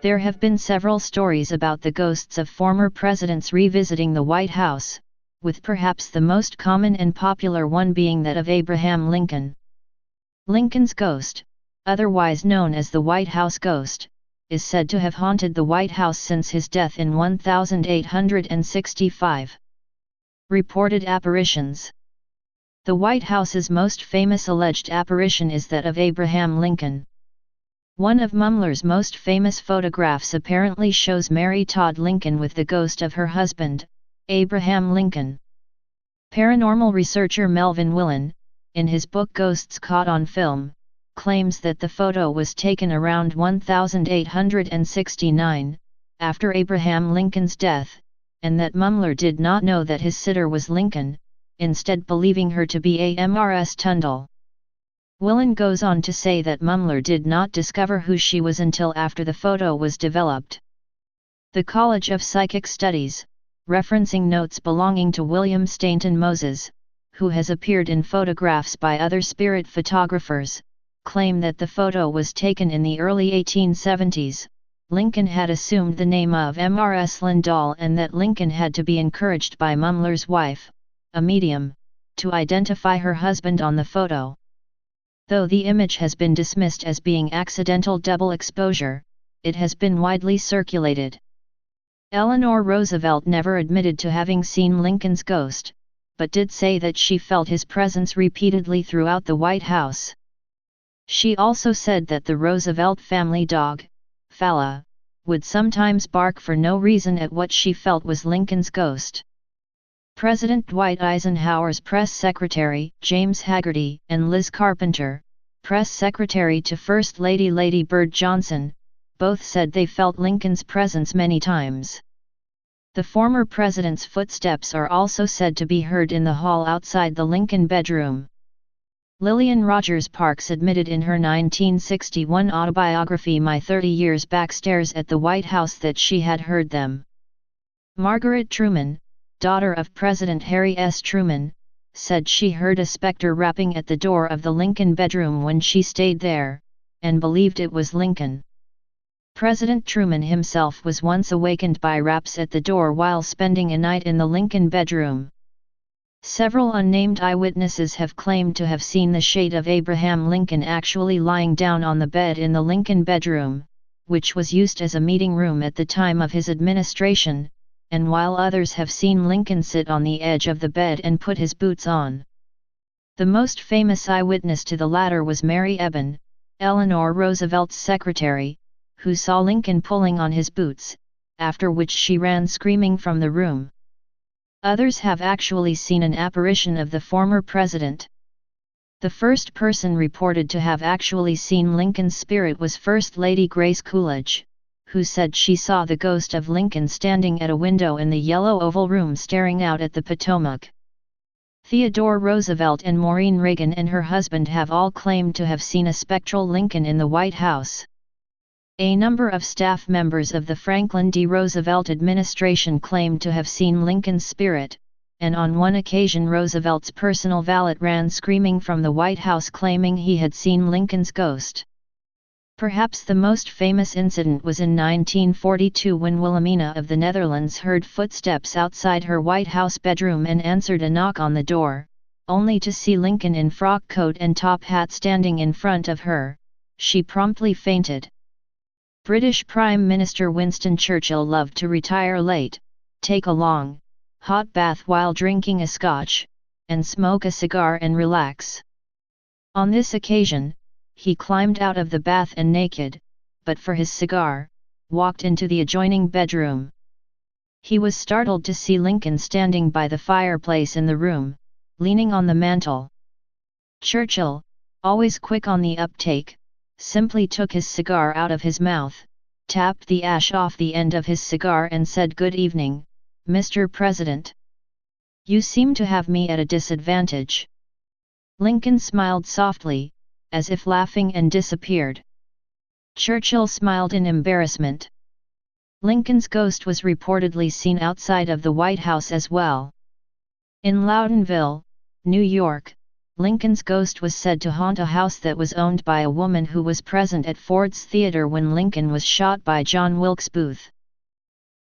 There have been several stories about the ghosts of former presidents revisiting the White House, with perhaps the most common and popular one being that of Abraham Lincoln. Lincoln's ghost, otherwise known as the White House ghost, is said to have haunted the White House since his death in 1865. Reported apparitions. The White House's most famous alleged apparition is that of Abraham Lincoln. One of Mumler's most famous photographs apparently shows Mary Todd Lincoln with the ghost of her husband, Abraham Lincoln. Paranormal researcher Melvin Willen, in his book Ghosts Caught on Film, claims that the photo was taken around 1869, after Abraham Lincoln's death, and that Mumler did not know that his sitter was Lincoln, instead believing her to be Amrs Tundle. Willen goes on to say that Mumler did not discover who she was until after the photo was developed. The College of Psychic Studies, referencing notes belonging to William Stainton Moses, who has appeared in photographs by other spirit photographers, claim that the photo was taken in the early 1870s. Lincoln had assumed the name of Mrs. Lindahl and that Lincoln had to be encouraged by Mumler's wife, a medium, to identify her husband on the photo. Though the image has been dismissed as being accidental double exposure, it has been widely circulated. Eleanor Roosevelt never admitted to having seen Lincoln's ghost, but did say that she felt his presence repeatedly throughout the White House. She also said that the Roosevelt family dog, Fala, would sometimes bark for no reason at what she felt was Lincoln's ghost. President Dwight Eisenhower's press secretary, James Haggerty, and Liz Carpenter, press secretary to First Lady Lady Bird Johnson, both said they felt Lincoln's presence many times. The former president's footsteps are also said to be heard in the hall outside the Lincoln bedroom. Lillian Rogers Parks admitted in her 1961 autobiography My 30 Years Backstairs at the White House that she had heard them. Margaret Truman, daughter of President Harry S. Truman, said she heard a specter rapping at the door of the Lincoln bedroom when she stayed there, and believed it was Lincoln. President Truman himself was once awakened by raps at the door while spending a night in the Lincoln bedroom. Several unnamed eyewitnesses have claimed to have seen the shade of Abraham Lincoln actually lying down on the bed in the Lincoln bedroom, which was used as a meeting room at the time of his administration, and while others have seen Lincoln sit on the edge of the bed and put his boots on. The most famous eyewitness to the latter was Mary Eben, Eleanor Roosevelt's secretary, who saw Lincoln pulling on his boots, after which she ran screaming from the room. Others have actually seen an apparition of the former president. The first person reported to have actually seen Lincoln's spirit was First Lady Grace Coolidge, who said she saw the ghost of Lincoln standing at a window in the Yellow Oval Room staring out at the Potomac. Theodore Roosevelt and Maureen Reagan and her husband have all claimed to have seen a spectral Lincoln in the White House. A number of staff members of the Franklin D. Roosevelt administration claimed to have seen Lincoln's spirit, and on one occasion Roosevelt's personal valet ran screaming from the White House claiming he had seen Lincoln's ghost. Perhaps the most famous incident was in 1942 when Wilhelmina of the Netherlands heard footsteps outside her White House bedroom and answered a knock on the door, only to see Lincoln in frock coat and top hat standing in front of her. She promptly fainted. British Prime Minister Winston Churchill loved to retire late, take a long, hot bath while drinking a scotch, and smoke a cigar and relax. On this occasion, he climbed out of the bath and naked, but for his cigar, walked into the adjoining bedroom. He was startled to see Lincoln standing by the fireplace in the room, leaning on the mantel. Churchill, always quick on the uptake, simply took his cigar out of his mouth, tapped the ash off the end of his cigar and said, "Good evening, Mr. President. You seem to have me at a disadvantage." Lincoln smiled softly, as if laughing, and disappeared. Churchill smiled in embarrassment. Lincoln's ghost was reportedly seen outside of the White House as well. In Loudonville, New York, Lincoln's ghost was said to haunt a house that was owned by a woman who was present at Ford's Theater when Lincoln was shot by John Wilkes Booth.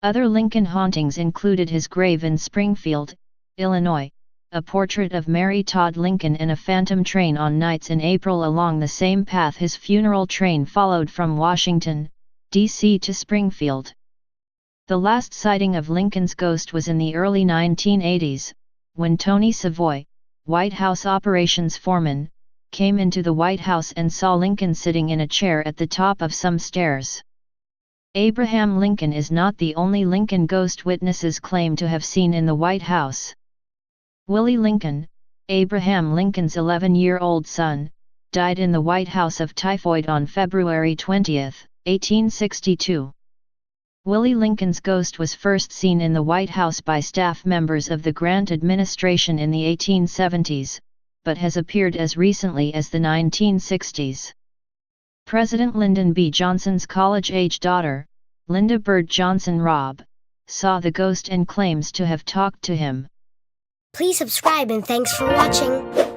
Other Lincoln hauntings included his grave in Springfield, Illinois, a portrait of Mary Todd Lincoln in a phantom train on nights in April along the same path his funeral train followed from Washington, D.C. to Springfield. The last sighting of Lincoln's ghost was in the early 1980s, when Tony Savoy, White House operations foreman, came into the White House and saw Lincoln sitting in a chair at the top of some stairs. Abraham Lincoln is not the only Lincoln ghost witnesses claim to have seen in the White House. Willie Lincoln, Abraham Lincoln's 11-year-old son, died in the White House of typhoid on February 20, 1862. Willie Lincoln's ghost was first seen in the White House by staff members of the Grant administration in the 1870s, but has appeared as recently as the 1960s. President Lyndon B. Johnson's college-age daughter, Linda Bird Johnson Robb, saw the ghost and claims to have talked to him. Please subscribe and thanks for watching.